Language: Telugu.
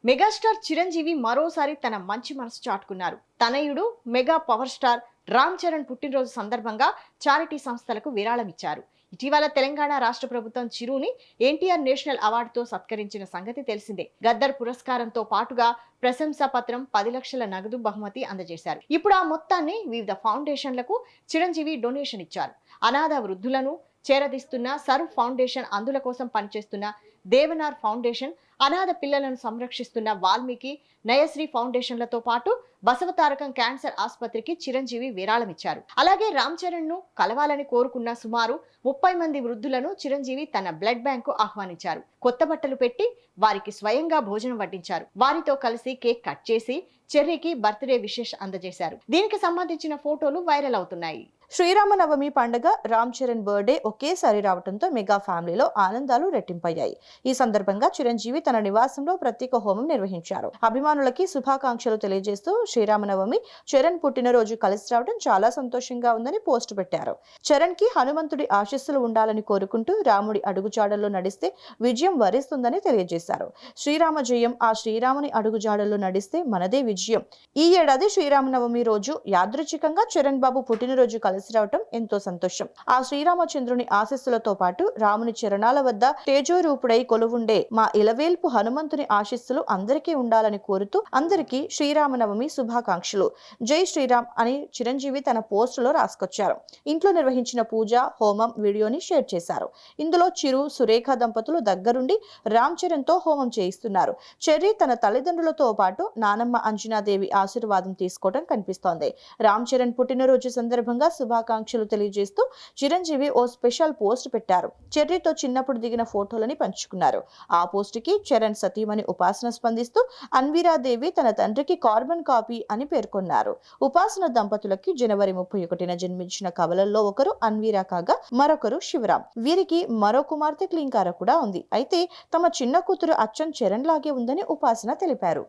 మెగాస్టార్ చిరంజీవి మరోసారి తన మంచి మనసు చాటుకున్నారు. తనయుడు mega power star Ram Charan పుట్టినరోజు సందర్భంగా చారిటీ సంస్థలకు విరాళం ఇచ్చారు. ఇటీవల తెలంగాణ రాష్ట్ర ప్రభుత్వం చిరుని ఎన్టీఆర్ నేషనల్ అవార్డుతో సత్కరించిన సంగతి తెలిసిందే. గద్దర్ పురస్కారంతో పాటుగా ప్రశంసా పత్రం 10 లక్షల నగదు బహుమతి అందజేశారు. ఇప్పుడు ఆ మొత్తాన్ని వివిధ ఫౌండేషన్లకు చిరంజీవి డొనేషన్ ఇచ్చారు. అనాథ వృద్ధులను చేరదీస్తున్న సర్వ్ ఫౌండేషన్, అందుల కోసం పనిచేస్తున్న దేవనార్ ఫౌండేషన్, అనాథ పిల్లలను సంరక్షిస్తున్న వాల్మీకి నయశ్రీ ఫౌండేషన్లతో పాటు బసవతారకం క్యాన్సర్ ఆసుపత్రికి చిరంజీవి విరాళం ఇచ్చారు. అలాగే రామ్ చరణ్ ను కలవాలని కోరుకున్న సుమారు 30 మంది వృద్ధులను చిరంజీవి తన బ్లడ్ బ్యాంకు ఆహ్వానించారు. కొత్త బట్టలు పెట్టి వారికి స్వయంగా భోజనం వడ్డించారు. వారితో కలిసి కేక్ కట్ చేసి చెర్రీకి బర్త్డే విషెస్ అందజేశారు. దీనికి సంబంధించిన ఫోటోలు వైరల్ అవుతున్నాయి. శ్రీరామనవమి పండుగ, రామ్ చరణ్ బర్త్డే ఒకేసారి రావడంతో మెగా ఫ్యామిలీలో ఆనందాలు రెట్టింపయ్యాయి. ఈ సందర్భంగా చిరంజీవి తన నివాసంలో ప్రత్యేక హోమం నిర్వహించారు. అభిమానులకి శుభాకాంక్షలు తెలియజేస్తూ శ్రీరామనవమి, చరణ్ పుట్టినరోజు కలిసి రావడం చాలా సంతోషంగా ఉందని పోస్ట్ పెట్టారు. చరణ్ కి హనుమంతుడి ఆశీస్సులు ఉండాలని కోరుకుంటూ రాముడి అడుగుజాడల్లో నడిస్తే విజయం వరిస్తుందని తెలియజేశారు. శ్రీరామ జయం, ఆ శ్రీరాముని అడుగుజాడల్లో నడిస్తే మనదే విజయం. ఈ ఏడాది శ్రీరామనవమి రోజు యాదృచ్ఛికంగా చరణ్ బాబు పుట్టినరోజు కలిసి రావటం ఎంతో సంతోషం. ఆ శ్రీరామచంద్రుని ఆశీస్సులతో పాటు రాముని చరణాల వద్ద తేజోరూపుడై కొలువుండే మా ఇలవేల్పు హనుమంతుని ఆశీస్సులు అందరికీ ఉండాలని కోరుతూ అందరికీ శ్రీరామనవమి శుభాకాంక్షలు, జై శ్రీరామ్ అని చిరంజీవి తన పోస్టులో రాసుకొచ్చారు. ఇంట్లో నిర్వహించిన పూజ, హోమం వీడియోని షేర్ చేశారు. ఇందులో చిరు, సురేఖ దంపతులు దగ్గరుండి రామ్ చరణ్ తో హోమం చేయిస్తున్నారు. చెర్రీ తన తల్లిదండ్రులతో పాటు నానమ్మ అంజనాదేవి ఆశీర్వాదం తీసుకోవడం కనిపిస్తోంది. రామ్ చరణ్ పుట్టినరోజు సందర్భంగా శుభాకాంక్షలు తెలియజేస్తూ చిరంజీవి ఓ స్పెషల్ పోస్ట్ పెట్టారు. చెర్రీతో చిన్నప్పుడు దిగిన ఫోటోలని పంచుకున్నారు. ఆ పోస్ట్ కి చరణ్ సతీమణి ఉపాసన స్పందిస్తూ అన్వీరాదేవి తన తండ్రికి కార్బన్ కాపీ అని పేర్కొన్నారు. ఉపాసన దంపతులకి జనవరి 31న జన్మించిన కవలల్లో ఒకరు అన్వీరా కాగా మరొకరు శివరాం. వీరికి మరో కుమార్తె క్లీంకార కూడా ఉంది. అయితే తమ చిన్న కూతురు అచ్చం చరణ్ లాగే ఉందని ఉపాసన తెలిపారు.